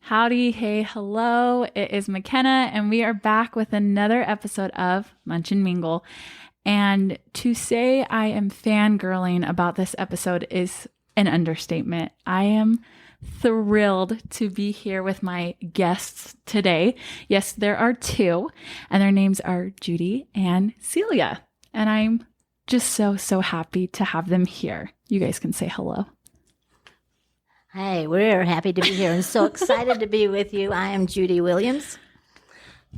Howdy, hey, hello. It is McKenna, and we are back with another episode of Munch and Mingle. And to say I am fangirling about this episode is an understatement. I am thrilled to be here with my guests today. Yes, there are two, and their names are Judy and Celia. And I'm just so happy to have them here. You guys can say hello. Hey, we're happy to be here and so excited to be with you. I am Judy Williams.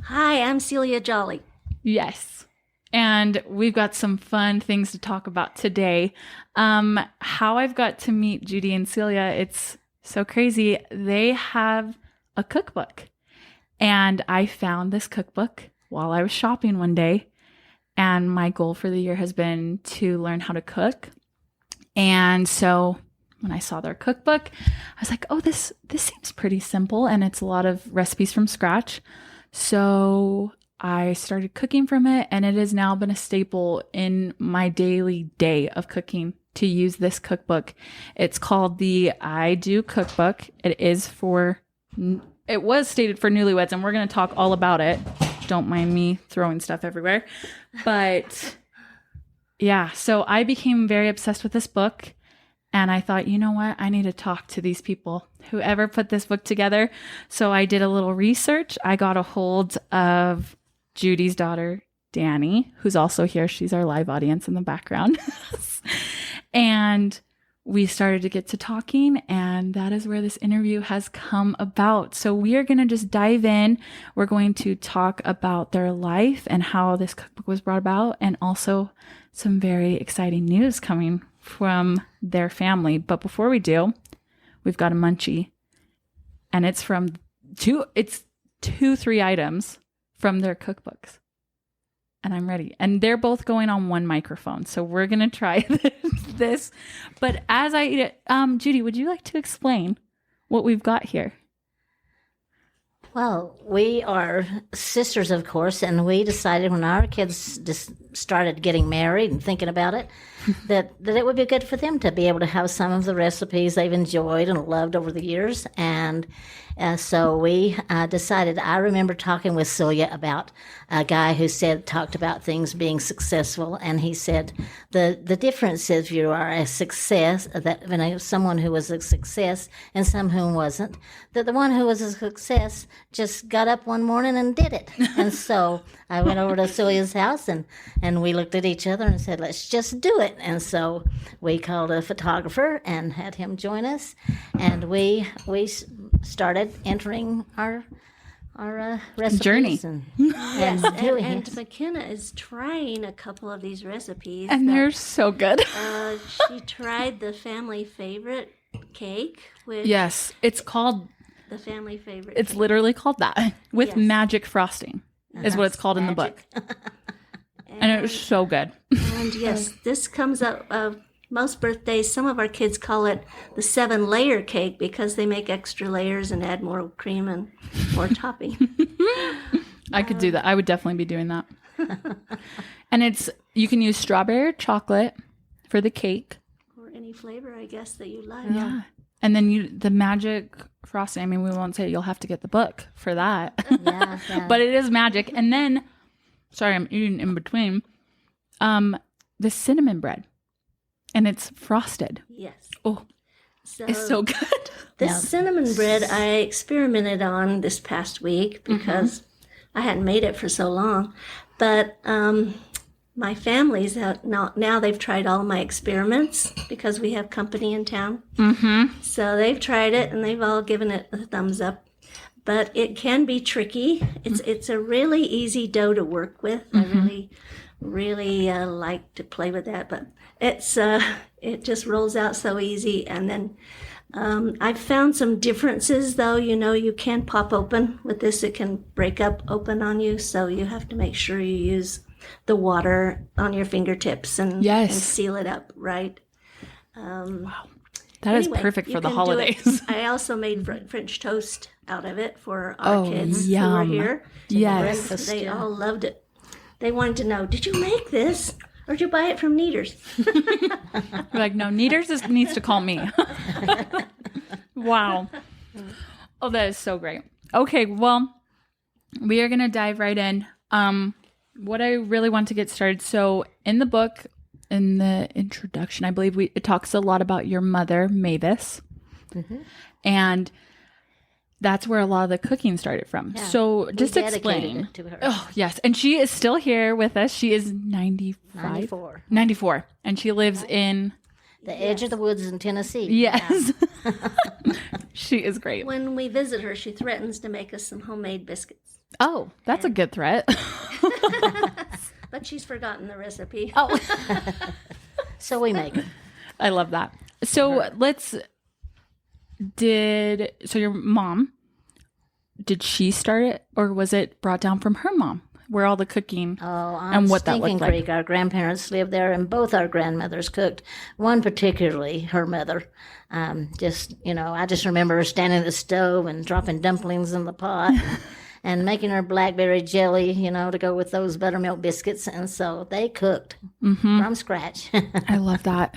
Hi, I'm Celia Jolly. Yes. And we've got some fun things to talk about today. How I've got to meet Judy and Celia, it's so crazy. They have a cookbook. And I found this cookbook while I was shopping one day. And my goal for the year has been to learn how to cook. And so when I saw their cookbook, I was like, oh, this seems pretty simple. And it's a lot of recipes from scratch. So I started cooking from it. And it has now been a staple in my daily day of cooking to use this cookbook. It's called the I Do Cookbook. It was stated for newlyweds. And we're going to talk all about it. Don't mind me throwing stuff everywhere. But yeah, so I became very obsessed with this book. And I thought, you know what? I need to talk to these people, whoever put this book together. So I did a little research. I got a hold of Judy's daughter, Danny, who's also here. She's our live audience in the background. And we started to get to talking, and that is where this interview has come about. So we are going to just dive in. We're going to talk about their life and how this cookbook was brought about, and also some very exciting news coming from their family. But before we do, we've got a munchie, and it's from three items from their cookbooks. And I'm ready. And they're both going on one microphone. So we're going to try this. But as I eat it, Judy, would you like to explain what we've got here? Well, we are sisters, of course, and we decided when our kids just started getting married and thinking about it, that it would be good for them to be able to have some of the recipes they've enjoyed and loved over the years. And so we decided, I remember talking with Celia about a guy who talked about things being successful, and he said the difference is if you are a success, that someone who was a success and some who wasn't, that the one who was a success just got up one morning and did it. And so I went over to Celia's house and we looked at each other and said, let's just do it. And so we called a photographer and had him join us, and we started entering our recipes journey. And McKenna is trying a couple of these recipes. And they're so good. She tried the family favorite cake. Yes, it's called the family favorite. It's cake. literally called that, with magic frosting is what it's called in the book. And it was so good. And yes, this comes up most birthdays. Some of our kids call it the 7-layer cake because they make extra layers and add more cream and more topping. I could do that. I would definitely be doing that. And you can use strawberry or chocolate for the cake. Or any flavor, I guess, that you like. Yeah. And then the magic frosting, I mean, we won't say you'll have to get the book for that. Yeah. But it is magic. And then, sorry, I'm eating in between, the cinnamon bread. And it's frosted. Yes. Oh, it's so good. This cinnamon bread I experimented on this past week because I hadn't made it for so long. But my family's out now they've tried all of my experiments because we have company in town. Mm-hmm. So they've tried it and they've all given it a thumbs up. But it can be tricky. It's a really easy dough to work with. Mm-hmm. I really like to play with that, but it just rolls out so easy. And then I've found some differences, though. You can pop open with this. It can break up open on you, so you have to make sure you use the water on your fingertips and seal it up right. Wow. That is perfect for the holidays. I also made French toast out of it for our kids who were here. Yes. They all loved it. They wanted to know, did you make this? Where'd you buy it from Neaters? You're like, no, needs to call me. Wow. Oh, that is so great. Okay, well, we are going to dive right in. What I really want to get started. So in the book, in the introduction, I believe it talks a lot about your mother, Mavis. Mm-hmm. And that's where a lot of the cooking started from. Yeah. So just explain. It to her. Oh, yes. And she is still here with us. She is 95. 94. And she lives in the edge of the woods in Tennessee. Yes. Yeah. She is great. When we visit her, she threatens to make us some homemade biscuits. Oh, that's a good threat. But she's forgotten the recipe. Oh. So we make it. I love that. So your mom, did she start it, or was it brought down from her mom, where all the cooking and what that looked like? Creek, our grandparents lived there, and both our grandmothers cooked. One particularly, her mother. I just remember her standing at the stove and dropping dumplings in the pot and making her blackberry jelly, to go with those buttermilk biscuits. And so they cooked from scratch. I love that.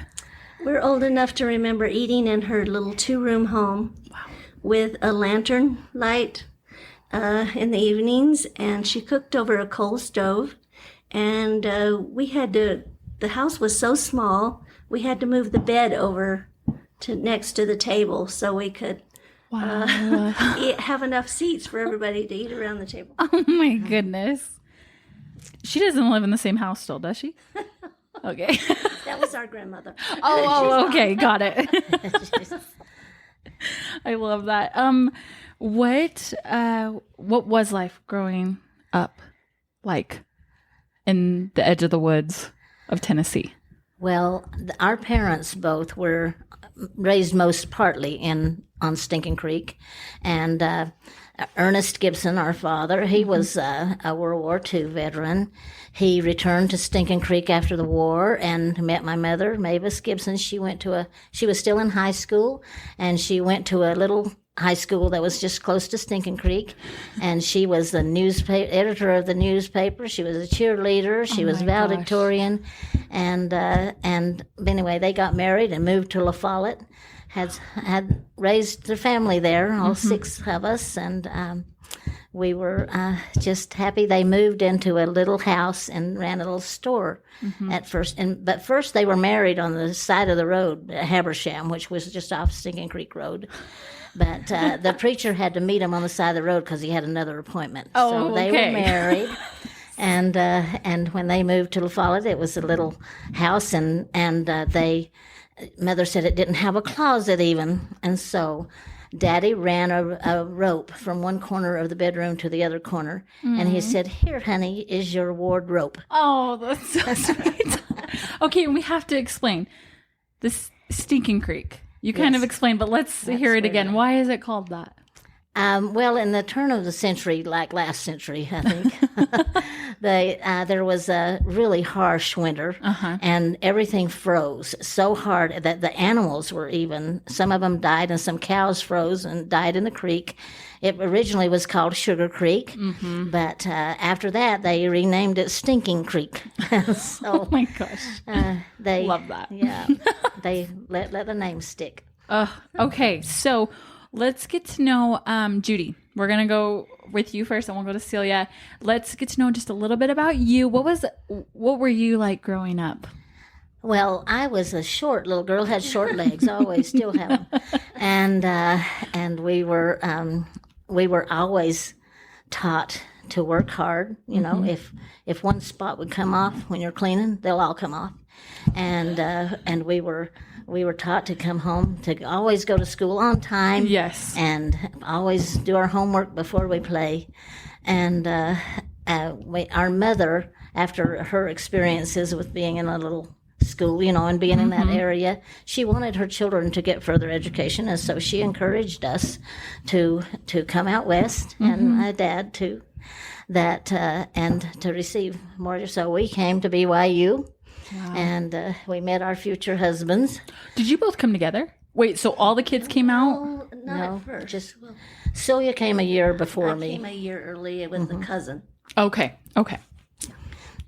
We're old enough to remember eating in her little 2-room home with a lantern light in the evenings, and she cooked over a coal stove. And the house was so small, we had to move the bed over to next to the table so we could have enough seats for everybody to eat around the table. Oh my goodness. She doesn't live in the same house still, does she? Okay. That was our grandmother. Oh, okay. Got it. I love that. What was life growing up like in the edge of the woods of Tennessee? Well, our parents both were raised most partly on Stinking Creek, and Ernest Gibson, our father, he was a World War II veteran. He returned to Stinking Creek after the war and met my mother, Mavis Gibson. She was still in high school, and she went to a little high school that was just close to Stinking Creek, and she was the editor of the newspaper. She was a cheerleader. She was valedictorian, and anyway, they got married and moved to La Follette. Had raised their family there, all 6 of us, and we were just happy. They moved into a little house and ran a little store at first. But first they were married on the side of the road, Habersham, which was just off Stinking Creek Road. But the preacher had to meet them on the side of the road because he had another appointment. So they were married. And when they moved to La Follette, it was a little house, and Mother said it didn't have a closet even. And so Daddy ran a rope from one corner of the bedroom to the other corner. And he said, "Here, honey, is your wardrobe." Oh, that's so sweet. Okay, we have to explain this Stinking Creek. You kind of explained, but let's hear it again. Why is it called that? Well, in the turn of the century, like last century, I think, there was a really harsh winter, and everything froze so hard that the animals some of them died, and some cows froze and died in the creek. It originally was called Sugar Creek, but after that, they renamed it Stinking Creek. So, oh my gosh. They love that. Yeah, they let the name stick. Okay, so let's get to know Judy. We're going to go with you first, and we'll go to Celia. Let's get to know just a little bit about you. What were you like growing up? Well, I was a short little girl, had short legs, always still have them. And we were always taught to work hard. If one spot would come off when you're cleaning, they'll all come off. And we were taught to come home, to always go to school on time. Yes. And always do our homework before we play. And our mother, after her experiences with being in a little school, and being in that area, she wanted her children to get further education, and so she encouraged us to come out west, and my dad too, and to receive more. So we came to BYU. Wow. And we met our future husbands. Did you both come together? Wait, so all the kids came out? No, at first. Just Celia came a year before me. I came a year early with a cousin. Okay.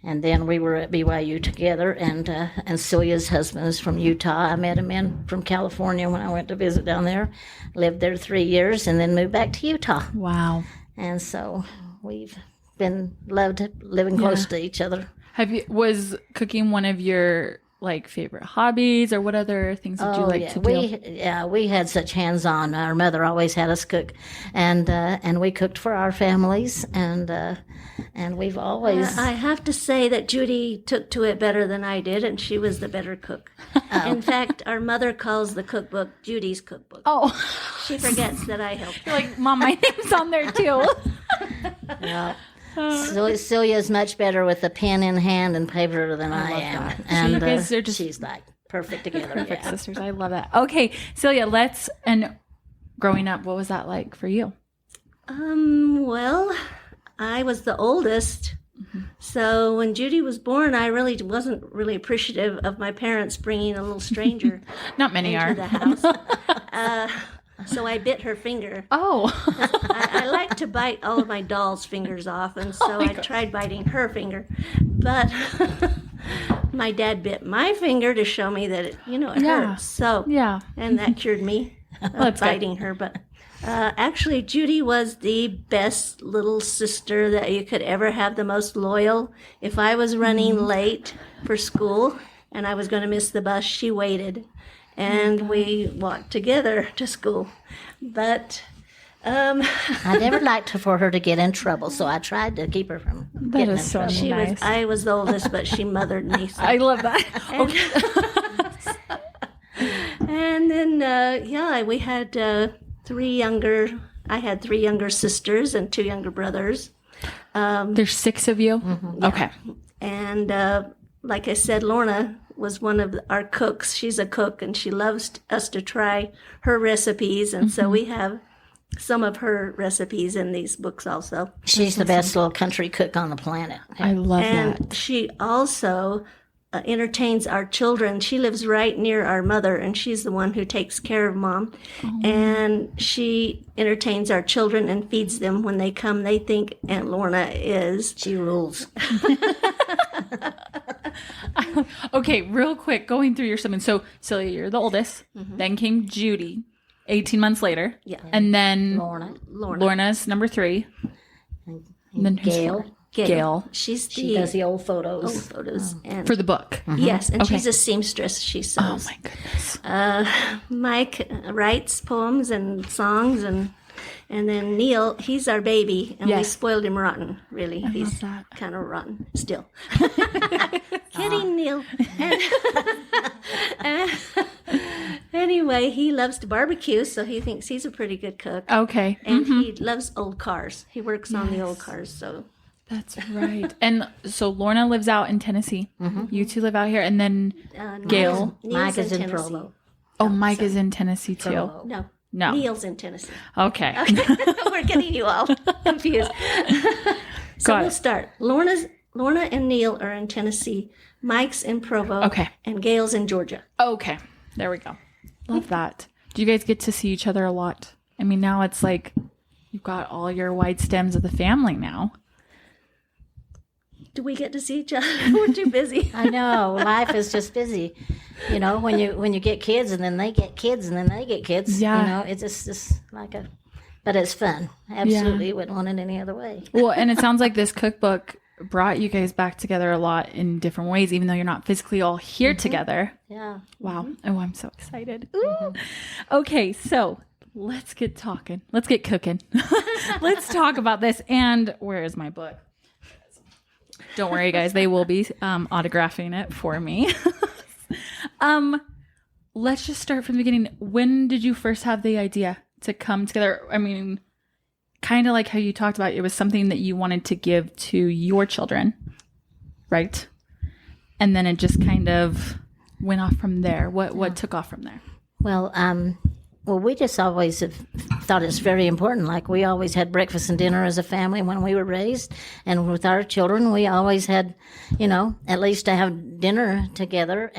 And then we were at BYU together, and Celia's husband is from Utah. I met him from California when I went to visit down there. Lived there 3 years, and then moved back to Utah. Wow. And so we've been loved living close to each other. Was cooking one of your like favorite hobbies, or what other things did you like to do? We had such hands-on. Our mother always had us cook, and we cooked for our families, and we've always. I have to say that Judy took to it better than I did, and she was the better cook. In fact, our mother calls the cookbook Judy's cookbook. Oh, she forgets that I helped her. You're like, Mom, my name's on there too. Yeah. Celia is much better with the pen in hand and paper than I am. That. And you guys are just she's like perfect together. Perfect sisters. I love that. Okay, Celia, and growing up, what was that like for you? Well, I was the oldest. So when Judy was born, I really wasn't really appreciative of my parents bringing a little stranger Not many into are. the house. So I bit her finger. Oh. I like to bite all of my doll's fingers off, and so I tried biting her finger. But my dad bit my finger to show me that it hurts. So and that cured me of biting her. But actually, Judy was the best little sister that you could ever have, the most loyal. If I was running late for school and I was going to miss the bus, she waited. And we walked together to school. But I never liked for her to get in trouble, so I tried to keep her from getting in so trouble. nice. I was the oldest, but she mothered me. So. I love that. And then, we had I had 3 younger sisters and 2 younger brothers. There's 6 of you? Mm-hmm. Okay. And like I said, Lorna was one of our cooks. She's a cook, and she loves us to try her recipes. And so we have some of her recipes in these books also. She's the best little country cook on the planet. I love And that. she also entertains our children. She lives right near our mother, and she's the one who takes care of Mom. And she entertains our children and feeds them when they come. They think Aunt Lorna is. She rules. Okay, real quick, going through your sermon. So, Celia, you're the oldest. Then came Judy, 18 months later. Yeah. And then Lorna. Lorna's number 3. And then who's Gail. 4? Gail. She does the old photos. old photos. And For the book. yes, and she's a seamstress. She sews. Oh, my goodness. Mike writes poems and songs, and then Neil, he's our baby, and we Yes. spoiled him rotten, really. He's that. kind of rotten still. Kidding, Neil. Anyway, he loves to barbecue, so he thinks he's a pretty good cook. Okay. And he loves old cars. He works on the old cars, so. That's right. And so Lorna lives out in Tennessee. You 2 live out here. And then Gail. Neil's Mike is in Tennessee. Provo. Oh, Mike is in Tennessee too. Provo. No. Neil's in Tennessee. Okay. We're getting you all confused. So Got we'll it. start. Lorna and Neil are in Tennessee. Mike's in Provo. Okay. And Gail's in Georgia. Okay. There we go. Love that. Do you guys get to see each other a lot? I mean, now it's like you've got all your wide stems of the family now. Do we get to see each other? We're too busy. I know. Life is just busy. You know, when you get kids, and then they get kids, and then they get kids. Yeah. You know, it's just like but it's fun. Absolutely. Wouldn't want it any other way. Well, and it sounds like this cookbook brought you guys back together a lot in different ways, even though you're not physically all here together. Yeah. Wow. Oh, I'm so excited. Ooh. Okay, so let's get talking. Let's get cooking. Let's talk about this. And where is my book? Don't worry, guys. They will be autographing it for me. Let's just start from the beginning. When did you first have the idea to come together? I mean, kind of like how you talked about, it was something that you wanted to give to your children, right? And then it just kind of went off from there. What took off from there? Well, Well, we just always have thought it's very important. Like we always had breakfast and dinner as a family when we were raised, and with our children, we always had, at least to have dinner together,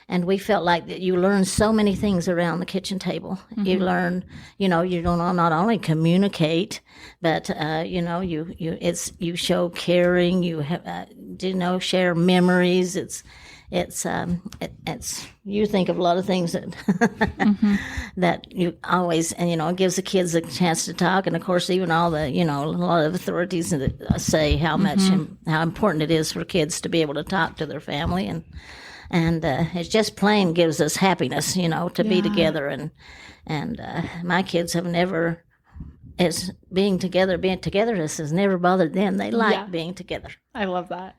and we felt like that you learn so many things around the kitchen table. You learn, you don't not only communicate, but you show caring. You have, share memories. It's you think of a lot of things that that you always, and it gives the kids a chance to talk, and of course even all the a lot of authorities that say how much how important it is for kids to be able to talk to their family, and it's just plain gives us happiness, to be together, and my kids have never. Being togetherness has never bothered them. They like being together. I love that.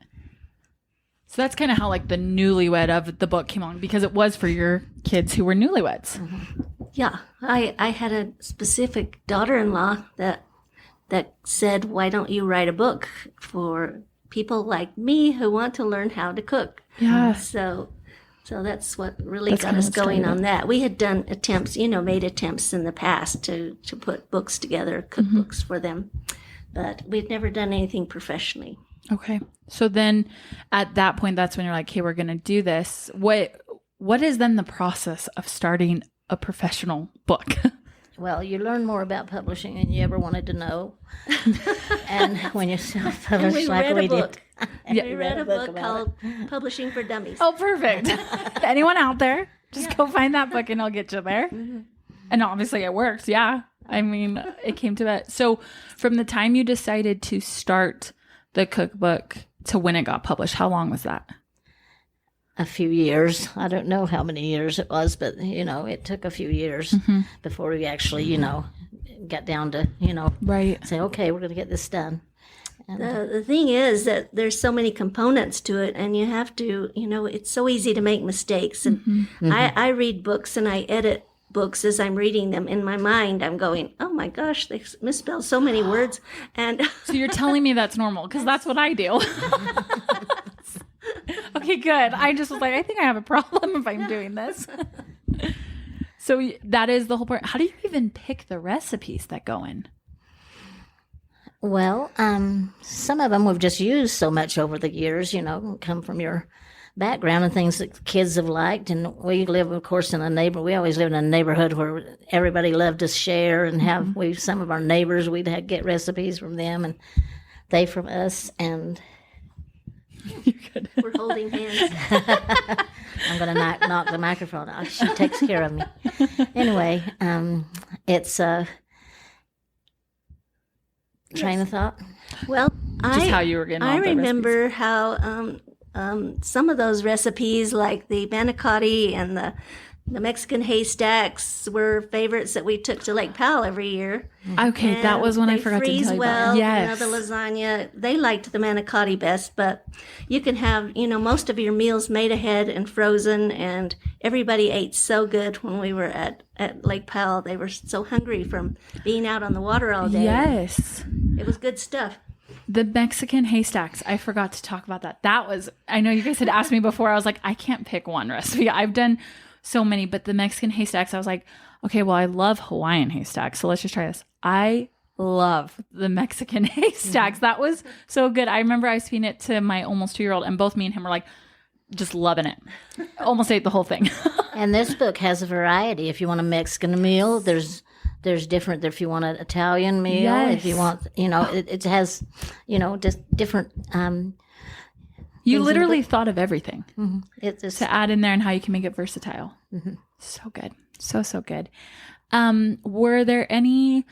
So that's kind of how like the newlywed of the book came on, because it was for your kids who were newlyweds. Yeah, I had a specific daughter-in-law that said, "Why don't you write a book for people like me who want to learn how to cook?" Yeah. So that's what really got us going on that. We had done attempts, made attempts in the past to put books together, cookbooks for them, but we'd never done anything professionally. Okay. So then at that point, that's when you're like, "Hey, we're going to do this." What is then the process of starting a professional book? Well, you learn more about publishing than you ever wanted to know. And when you self-publish like we did. We read a book called Publishing for Dummies. Oh, perfect. Anyone out there, just go find that book and I'll get you there. And obviously it works. Yeah. I mean, it came to that. So from the time you decided to start the cookbook to when it got published, how long was that? A few years. I don't know how many years it was, but it took a few years before we actually, got down to, right, say, okay, we're going to get this done. And the thing is that there's so many components to it, and you have to, it's so easy to make mistakes. And I read books and I edit books as I'm reading them. In my mind, I'm going, "Oh my gosh, they misspelled so many words." And so you're telling me that's normal, because that's what I do. Okay, good. I just was like, I think I have a problem if I'm doing this. So that is the whole point. How do you even pick the recipes that go in? Well, some of them we've just used so much over the years, come from your background and things that kids have liked. And we live, of course, we always lived in a neighborhood where everybody loved to share and have, some of our neighbors, we'd get recipes from them and they from us. And we're holding hands. I'm going to knock the microphone off. She takes care of me. Anyway, it's train of thought. Well, how you were getting all I the remember recipes. how some of those recipes, like the manicotti and the Mexican haystacks, were favorites that we took to Lake Powell every year. Okay, And that was when I they forgot to freeze tell you well. about. Yes. The lasagna, they liked the manicotti best, but you can have, most of your meals made ahead and frozen, and everybody ate so good when we were at Lake Powell. They were so hungry from being out on the water all day. Yes. It was good stuff. The Mexican haystacks. I forgot to talk about that. I know you guys had asked me before. I was like, I can't pick one recipe. I've done so many, but the Mexican haystacks, I was like, okay, well, I love Hawaiian haystacks, so let's just try this. I love the Mexican haystacks. That was so good. I remember I was feeding it to my almost 2-year-old, and both me and him were like, just loving it. Almost ate the whole thing. And this book has a variety. If you want a Mexican meal, there's different. If you want an Italian meal, Yes. if you want, it has, just different. You literally thought of everything It's just, to add in there and how you can make it versatile. So good. So good. Were there any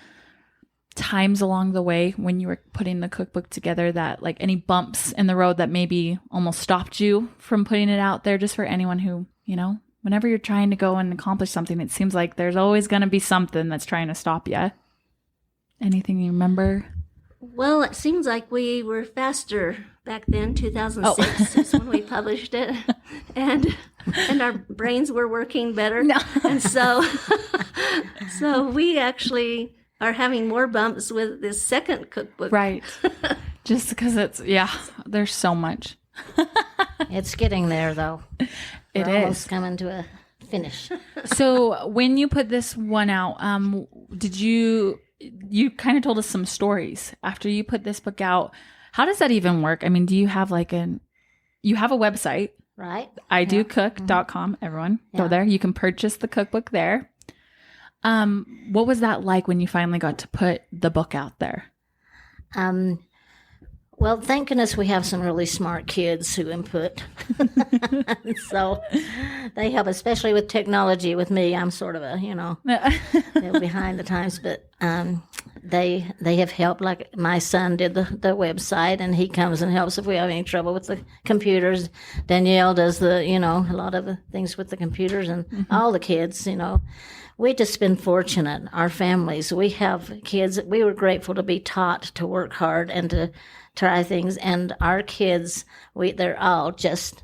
times along the way when you were putting the cookbook together that, like, any bumps in the road that maybe almost stopped you from putting it out there, just for anyone who, whenever you're trying to go and accomplish something, it seems like there's always going to be something that's trying to stop you. Anything you remember? Well, it seems like we were faster back then. 2006 is when we published it, and our brains were working better. No. And so we actually are having more bumps with this second cookbook. Right. Just because there's so much. it's getting there though. It We're is. almost coming to a finish. So when you put this one out, did you kind of told us some stories after you put this book out? How does that even work? I mean, do you have you have a website, Right? idocook.com. Everyone go there. You can purchase the cookbook there. What was that like when you finally got to put the book out there? Well, thank goodness we have some really smart kids who input. So they help, especially with technology. With me, I'm sort of a, behind the times, but they have helped. Like my son did the website, and he comes and helps if we have any trouble with the computers. Danielle does a lot of the things with the computers, and all the kids, We just been fortunate. Our families, we have kids. We were grateful to be taught to work hard and to try things. And our kids, they're all just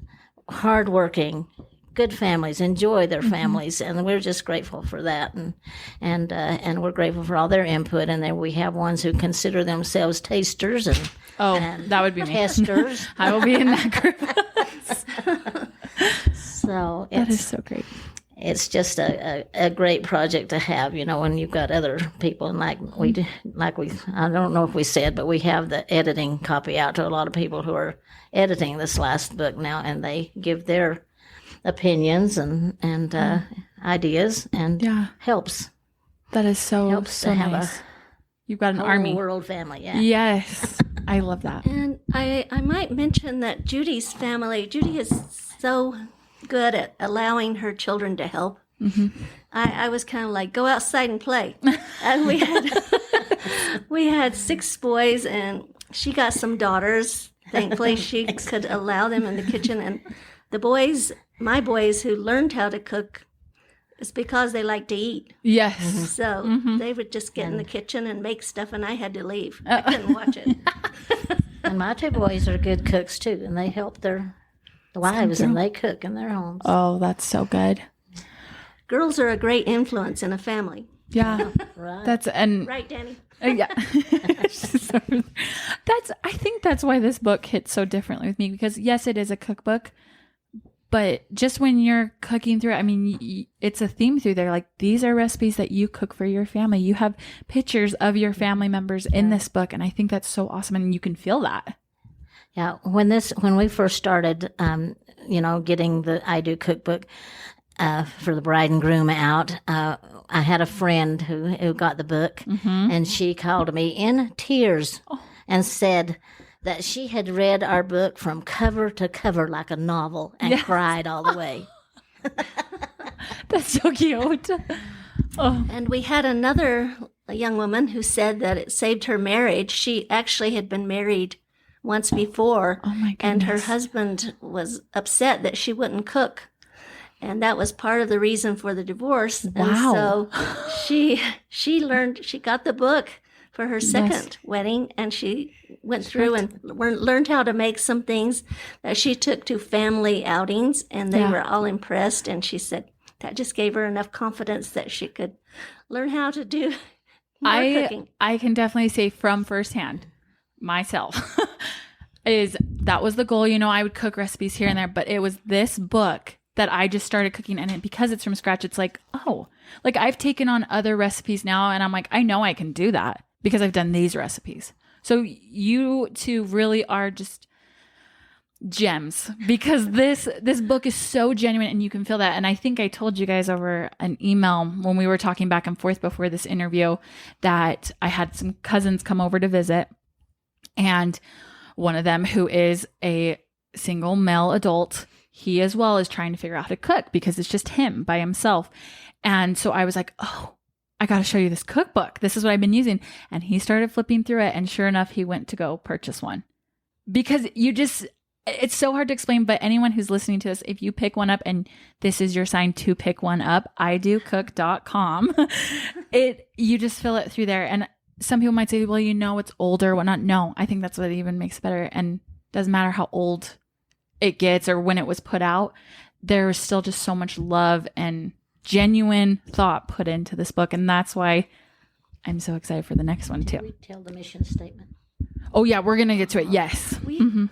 hardworking, good families, enjoy their families, and we're just grateful for that. And we're grateful for all their input. And then we have ones who consider themselves tasters and that would be me. Testers. I will be in that group. So that is so great. It's just a great project to have, when you've got other people. And I don't know if we said, but we have the editing copy out to a lot of people who are editing this last book now, and they give their opinions and ideas, and helps. That is so helps so to have nice. You've got an whole army. world family, yeah. Yes, I love that. And I might mention that Judy is so good at allowing her children to help. I was kind of like, go outside and play. And we had 6 boys, and she got some daughters. Thankfully, she could allow them in the kitchen. And the boys, my boys who learned how to cook, it's because they like to eat. Yes. So they would just get in the kitchen and make stuff, and I had to leave. I couldn't watch it. And my 2 boys are good cooks too, and they help their wives, and they cook in their homes. Oh, that's so good. Girls are a great influence in a family. Yeah. Right. Right, Danny? Yeah. I think that's why this book hits so differently with me, because yes, it is a cookbook, but just when you're cooking through it, I mean, it's a theme through there. Like, these are recipes that you cook for your family. You have pictures of your family members in this book, and I think that's so awesome, and you can feel that. Yeah, when we first started, getting the I Do Cookbook for the bride and groom out, I had a friend who got the book, and she called me in tears and said that she had read our book from cover to cover like a novel and cried all the way. That's so cute. Oh. And we had a young woman who said that it saved her marriage. She actually had been married once before, and her husband was upset that she wouldn't cook, and that was part of the reason for the divorce. Wow. And so she got the book for her second wedding, and she went through and learned how to make some things that she took to family outings, and they were all impressed. And she said that just gave her enough confidence that she could learn how to do more cooking. I can definitely say from firsthand, myself, that was the goal. I would cook recipes here and there, but it was this book that I just started cooking, and because it's from scratch, it's like, I've taken on other recipes now, and I'm like, I know I can do that because I've done these recipes. So you two really are just gems, because this book is so genuine, and you can feel that. And I think I told you guys over an email when we were talking back and forth before this interview that I had some cousins come over to visit, and one of them, who is a single male adult, he as well is trying to figure out how to cook because it's just him by himself. And so I was like, I got to show you this cookbook. This is what I've been using. And he started flipping through it. And sure enough, he went to go purchase one, because it's so hard to explain. But anyone who's listening to this, if you pick one up, and this is your sign to pick one up, idocook.com, you just fill it through there. And some people might say, well, it's older, whatnot. No, I think that's what even makes it better. And doesn't matter how old it gets or when it was put out, there's still just so much love and genuine thought put into this book. And that's why I'm so excited for the next one too. Tell the mission statement. Oh yeah, we're gonna get to it. Yes.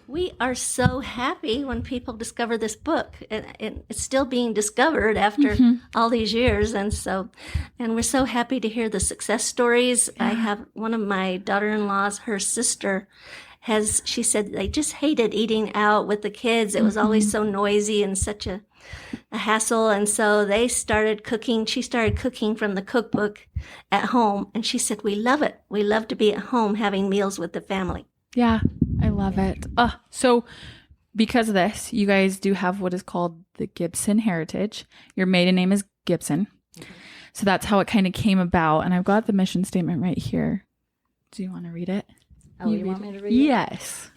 We are so happy when people discover this book, and it's still being discovered after all these years, and we're so happy to hear the success stories. I have one of my daughter-in-laws, her sister, she said they just hated eating out with the kids. It was always so noisy and such a hassle, and so they started cooking. She started cooking from the cookbook at home, and she said, we love it. We love to be at home having meals with the family. Yeah, I love it. So because of this, you guys do have what is called the Gibson heritage. Your maiden name is Gibson. So that's how it kind of came about. And I've got the mission statement right here. Do you want to read it? Oh, you want me to read it? Yes.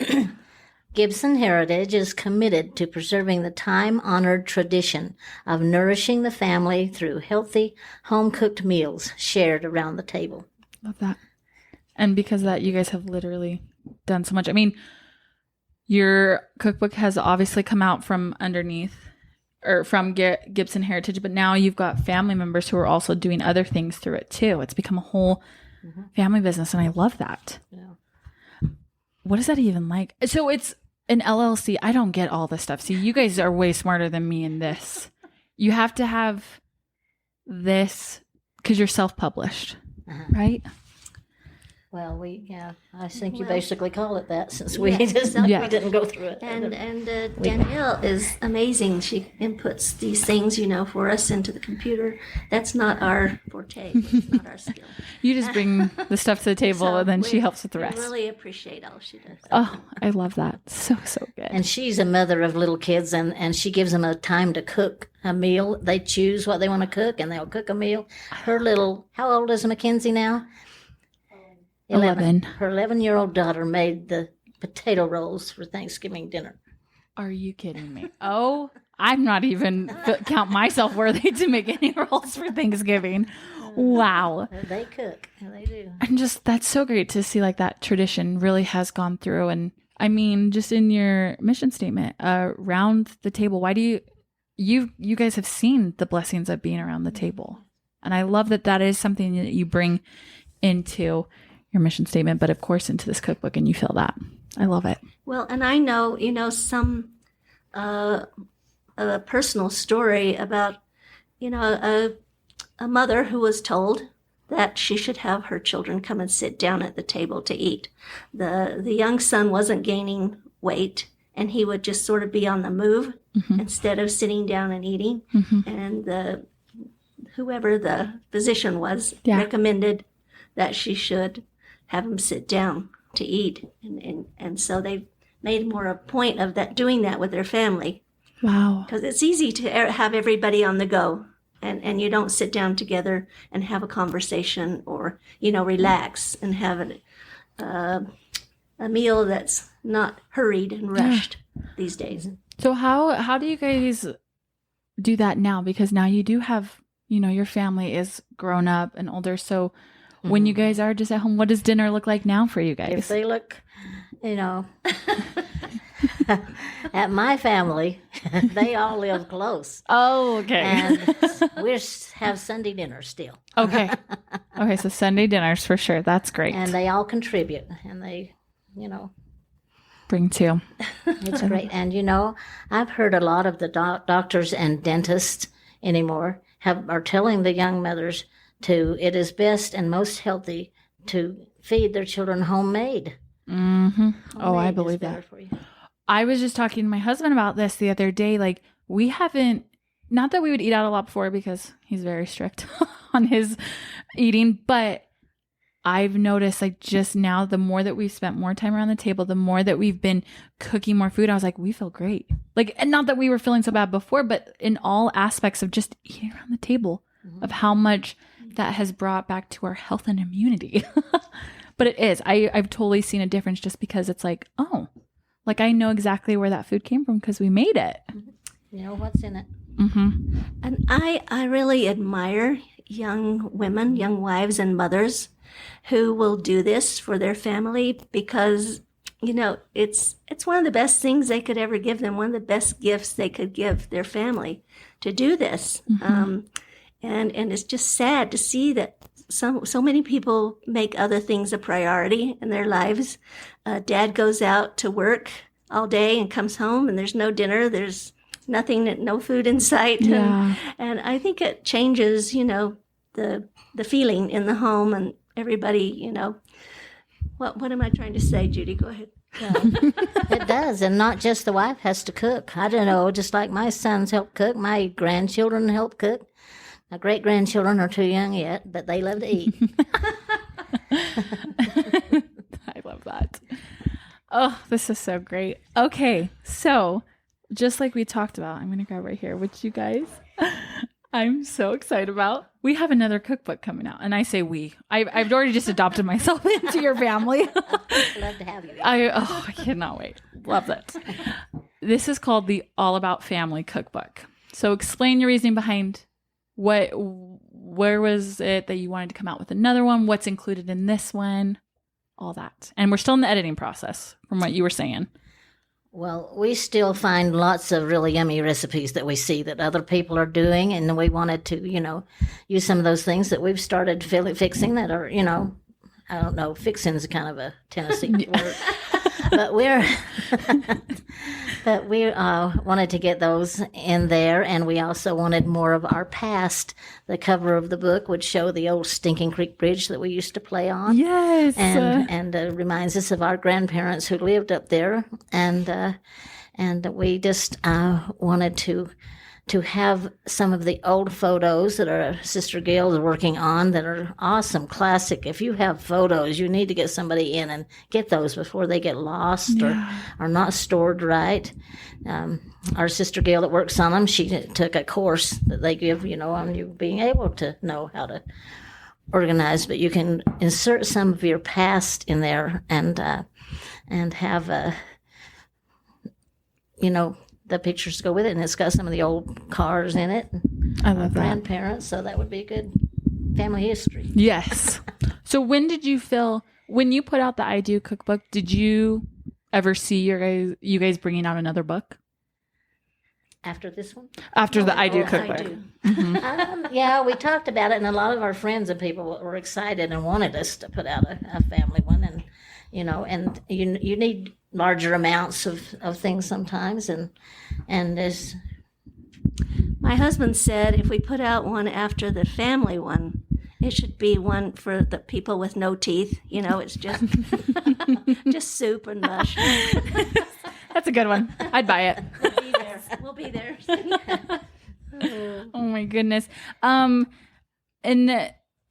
Gibson Heritage is committed to preserving the time-honored tradition of nourishing the family through healthy, home-cooked meals shared around the table. Love that. And because of that, you guys have literally done so much. I mean, your cookbook has obviously come out from underneath or from Gibson Heritage, but now you've got family members who are also doing other things through it too. It's become a whole family business, and I love that. Yeah. What is that even like? So it's an LLC. I don't get all this stuff. See, you guys are way smarter than me in this. You have to have this because you're self-published, right? Well, I think you basically call it that since we didn't go through it. And Danielle is amazing. She inputs these things, for us into the computer. That's not our forte. It's not our skill. You just bring the stuff to the table, and then she helps with the rest. I really appreciate all she does. Oh, I love that. So good. And she's a mother of little kids, and she gives them a time to cook a meal. They choose what they want to cook, and they'll cook a meal. How old is Mackenzie now? 11. Her 11-year-old daughter made the potato rolls for Thanksgiving dinner. Are you kidding me? Oh, I'm not even count myself worthy to make any rolls for Thanksgiving. Wow. They cook. They do. And that's so great to see like that tradition really has gone through. And I mean, just in your mission statement, around the table, why do you guys have seen the blessings of being around the table. And I love that is something that you bring into your mission statement, but of course into this cookbook, and you feel that. I love it. Well, and I know, some a personal story about, a mother who was told that she should have her children come and sit down at the table to eat. The young son wasn't gaining weight, and he would just sort of be on the move instead of sitting down and eating. And whoever the physician was recommended that she should have him sit down to eat. And so they made more a point of doing that with their family. Wow. Because it's easy to have everybody on the go, and you don't sit down together and have a conversation or, relax and have a meal that's not hurried and rushed these days. So how do you guys do that now? Because now you do have, your family is grown up and older. So when you guys are just at home, what does dinner look like now for you guys? If they look, at my family, they all live close. Oh, okay. And we have Sunday dinners still. Okay. Okay, so Sunday dinners for sure. That's great. And they all contribute, and they, bring two. It's great. And, I've heard a lot of the doctors and dentists anymore are telling the young mothers it is best and most healthy to feed their children homemade. Oh, I believe that. For you. I was just talking to my husband about this the other day. Like, we haven't, not that we would eat out a lot before because he's very strict on his eating, but I've noticed like just now, the more that we've spent more time around the table, the more that we've been cooking more food, I was like, we feel great. Like, and not that we were feeling so bad before, but in all aspects of just eating around the table, of how much that has brought back to our health and immunity. But it is. I've totally seen a difference just because it's like, oh, like I know exactly where that food came from because we made it. You know what's in it. And I really admire young women, young wives and mothers who will do this for their family because, it's one of the best things they could ever give them, one of the best gifts they could give their family to do this. And it's just sad to see that so many people make other things a priority in their lives. Dad goes out to work all day and comes home, and there's no dinner. There's nothing, no food in sight. Yeah. And I think it changes, the feeling in the home, and everybody, what am I trying to say, Judy? Go ahead. Yeah, it does, and not just the wife has to cook. I don't know, just like my sons help cook, my grandchildren help cook. My great-grandchildren are too young yet, but they love to eat. I love that. Oh, this is so great. Okay, so just like we talked about, I'm going to grab right here, which you guys, I'm so excited about. We have another cookbook coming out, and I say we. I've already just adopted myself into your family. Love to have you. I cannot wait. Love it. This is called the All About Family Cookbook. So explain your reasoning behind where was it that you wanted to come out with another one? What's included in this one? All that. And we're still in the editing process from what you were saying. Well, we still find lots of really yummy recipes that we see that other people are doing, and we wanted to, use some of those things that we've started fixing that are, I don't know, fixing is kind of a Tennessee word. But we wanted to get those in there, and we also wanted more of our past. The cover of the book would show the old Stinking Creek Bridge that we used to play on. Yes, and reminds us of our grandparents who lived up there, and we just wanted to have some of the old photos that our sister Gail is working on that are awesome, classic. If you have photos, you need to get somebody in and get those before they get lost or are not stored right. Our sister Gail that works on them, she took a course that they give, on you being able to know how to organize. But you can insert some of your past in there and have the pictures go with it, and it's got some of the old cars in it. I love that. Grandparents, so that would be a good family history. Yes. So when did you feel, when you put out the I Do Cookbook, did you ever see you guys bringing out another book? After this one? After the I Do I Cookbook. do. Yeah, we talked about it, and a lot of our friends and people were excited and wanted us to put out a family one, and and you need larger amounts of things sometimes, and as My husband said if we put out one after the family one, it should be one for the people with no teeth. It's just just soup and mush. That's a good one. I'd buy it. We'll be there. Oh my goodness. And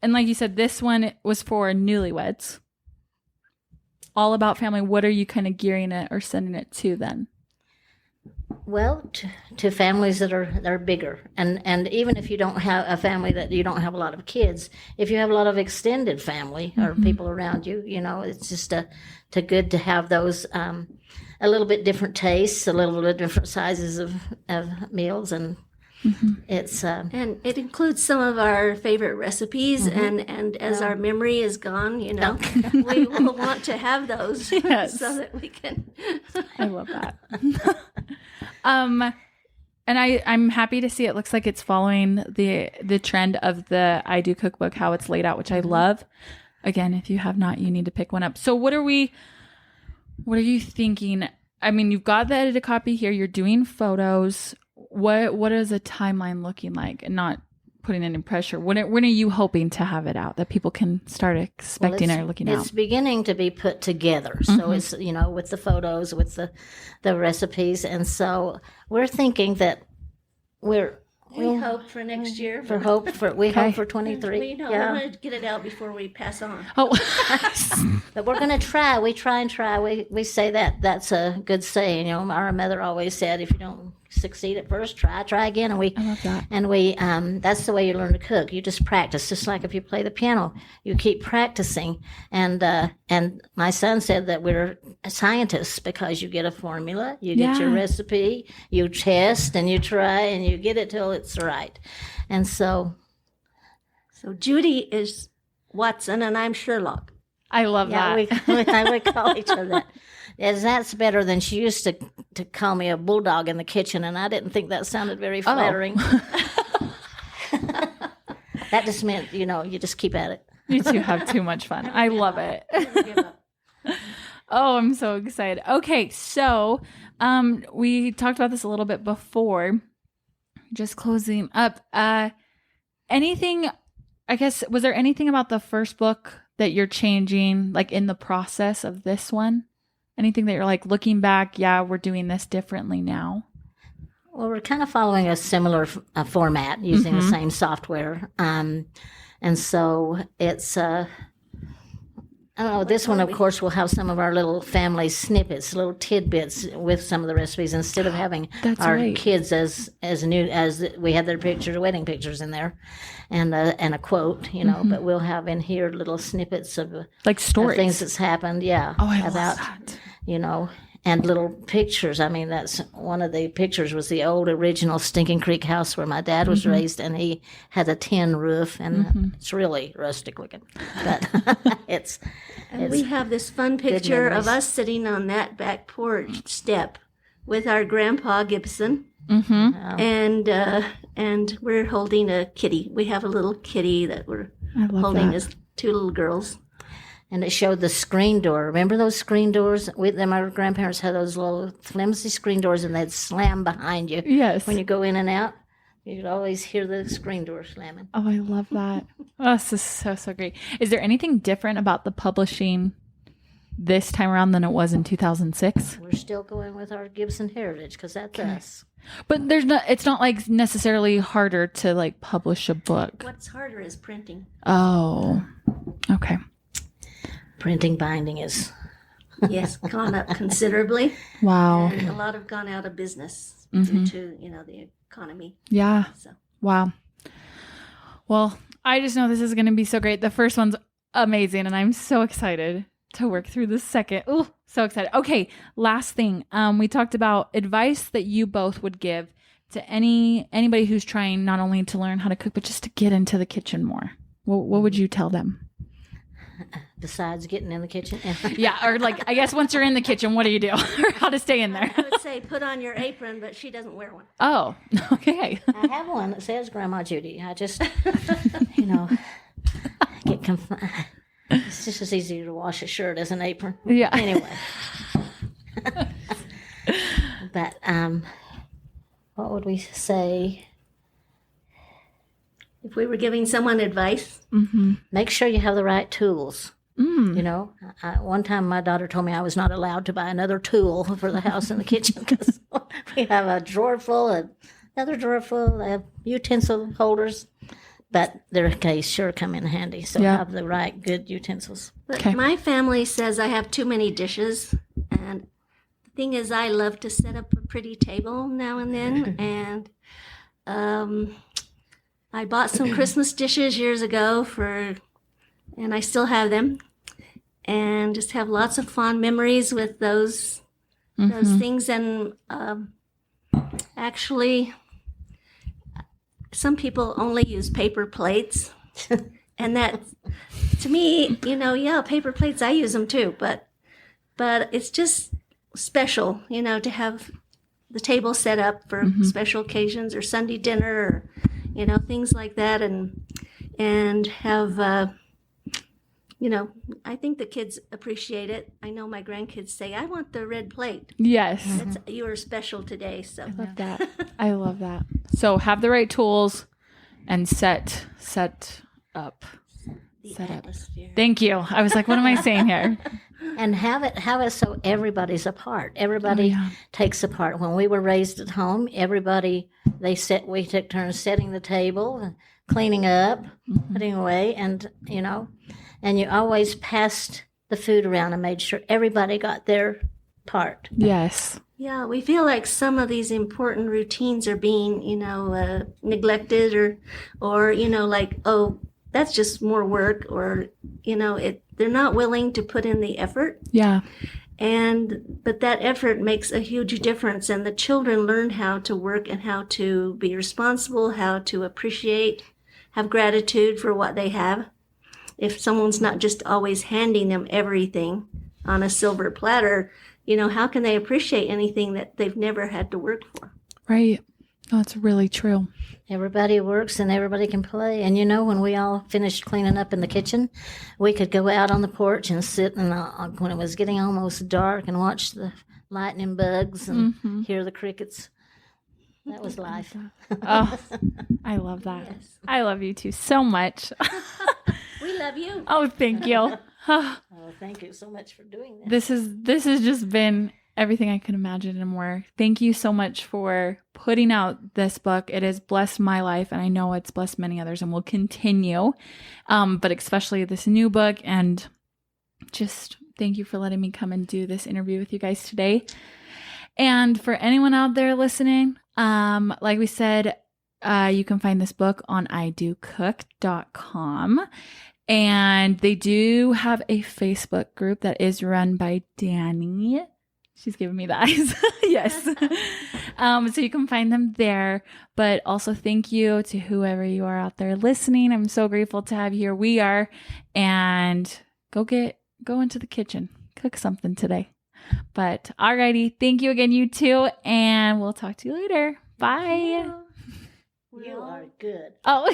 like you said, this one was for newlyweds. All About Family. What are you kind of gearing it or sending it to then? Well, to families that are bigger, and even if you don't have a family that you don't have a lot of kids, if you have a lot of extended family or people around you, it's just good to have those a little bit different tastes, a little bit different sizes of meals, and it's And it includes some of our favorite recipes, and as our memory is gone, we will want to have those so that we can. I love that. And I'm happy to see it looks like it's following the trend of the I Do Cookbook, how it's laid out, which I love. Again, if you have not, you need to pick one up. So what are you thinking? I mean, you've got the edited copy here. You're doing photos. What is a timeline looking like, and not putting any pressure? When are you hoping to have it out that people can start expecting or looking out? It's beginning to be put together. So it's, with the photos, with the recipes. And so we're thinking that We hope for next year. hope for 23. We want to get it out before we pass on. Oh, But we're going to try. We try and try. We say that's a good saying. Our mother always said, if you don't succeed at first, try again. And we, I love that. And we, that's the way you learn to cook. You just practice, just like if you play the piano, you keep practicing. And my son said that we're scientists because you get a formula, you get your recipe, you test and you try and you get it till it's right. And so Judy is Watson and I'm Sherlock. I love that. I would call each other that. As that's better than she used to call me a bulldog in the kitchen, and I didn't think that sounded very flattering. That just meant, you just keep at it. You two have too much fun. I love it. Oh, I'm so excited. Okay, so we talked about this a little bit before. Just closing up. Anything, I guess, was there anything about the first book that you're changing, like in the process of this one? Anything that you're like looking back, yeah, we're doing this differently now? Well, we're kind of following a similar format using the same software. And so it's, I don't know, this one, of course, will have some of our little family snippets, little tidbits with some of the recipes instead of having our kids as new as we had their pictures, wedding pictures in there and a quote, but we'll have in here little snippets of like stories, things that's happened. Yeah. Oh, I love that. And little pictures. I mean, that's one of the pictures was the old original Stinking Creek house where my dad was raised, and he had a tin roof, and it's really rustic looking. But it's we have this fun picture of us sitting on that back porch step with our grandpa Gibson, and we're holding a kitty. We have a little kitty that we're holding as two little girls. And it showed the screen door. Remember those screen doors? My grandparents had those little flimsy screen doors, and they'd slam behind you. Yes. When you go in and out, you'd always hear the screen door slamming. Oh, I love that. Oh, this is so great. Is there anything different about the publishing this time around than it was in 2006? We're still going with our Gibson heritage because that's us. But it's not like necessarily harder to like publish a book. What's harder is printing. Oh, okay. Printing binding is gone up considerably. Wow. And a lot have gone out of business due to the economy. Yeah. So. Wow. Well, I just know this is going to be so great. The first one's amazing, and I'm so excited to work through the second. Ooh, so excited. Okay, last thing. We talked about advice that you both would give to anybody who's trying not only to learn how to cook, but just to get into the kitchen more. What would you tell them? Besides getting in the kitchen? Yeah, or like, I guess once you're in the kitchen, what do you do? Or how to stay in there? I would say put on your apron, but she doesn't wear one. Oh, okay. I have one that says Grandma Judy. I just, get confined. It's just as easy to wash a shirt as an apron. Yeah. Anyway. But what would we say? If we were giving someone advice, make sure you have the right tools. One time my daughter told me I was not allowed to buy another tool for the house and the kitchen because we have a drawer full, another drawer full of utensil holders, but they sure come in handy. So have the right, good utensils. But my family says I have too many dishes, and the thing is I love to set up a pretty table now and then, and I bought some Christmas dishes years ago and I still have them, and just have lots of fond memories with those things. And actually, some people only use paper plates, and that, to me, paper plates, I use them too, but it's just special, to have the table set up for special occasions or Sunday dinner or things like that, and have I think the kids appreciate it. I know my grandkids say, I want the red plate. Yes. You are special today. So I love that. I love that. So have the right tools and set up. Set up. Thank you. I was like, what am I saying here? And have it so everybody's a part. Everybody takes a part. When we were raised at home, we took turns setting the table, cleaning up, putting away, and you always passed the food around and made sure everybody got their part. Yes. Yeah, we feel like some of these important routines are being, neglected or like, oh, that's just more work, or, they're not willing to put in the effort. Yeah. But that effort makes a huge difference, and the children learn how to work and how to be responsible, how to appreciate, have gratitude for what they have. If someone's not just always handing them everything on a silver platter, how can they appreciate anything that they've never had to work for? Right. Oh, it's really true. Everybody works and everybody can play. And when we all finished cleaning up in the kitchen, we could go out on the porch and sit when it was getting almost dark and watch the lightning bugs and hear the crickets. That was life. Oh, I love that. Yes. I love you too so much. We love you. Oh, thank you. Oh, thank you so much for doing this. This has just been everything I could imagine and more. Thank you so much for putting out this book. It has blessed my life, and I know it's blessed many others and will continue. But especially this new book, and just thank you for letting me come and do this interview with you guys today. And for anyone out there listening, like we said, you can find this book on idocook.com. And they do have a Facebook group that is run by Danny. She's giving me the eyes. Yes. So you can find them there. But also thank you to whoever you are out there listening. I'm so grateful to have you here. We are. And go into the kitchen. Cook something today. But alrighty. Thank you again, you two. And we'll talk to you later. Bye. You are good. Oh.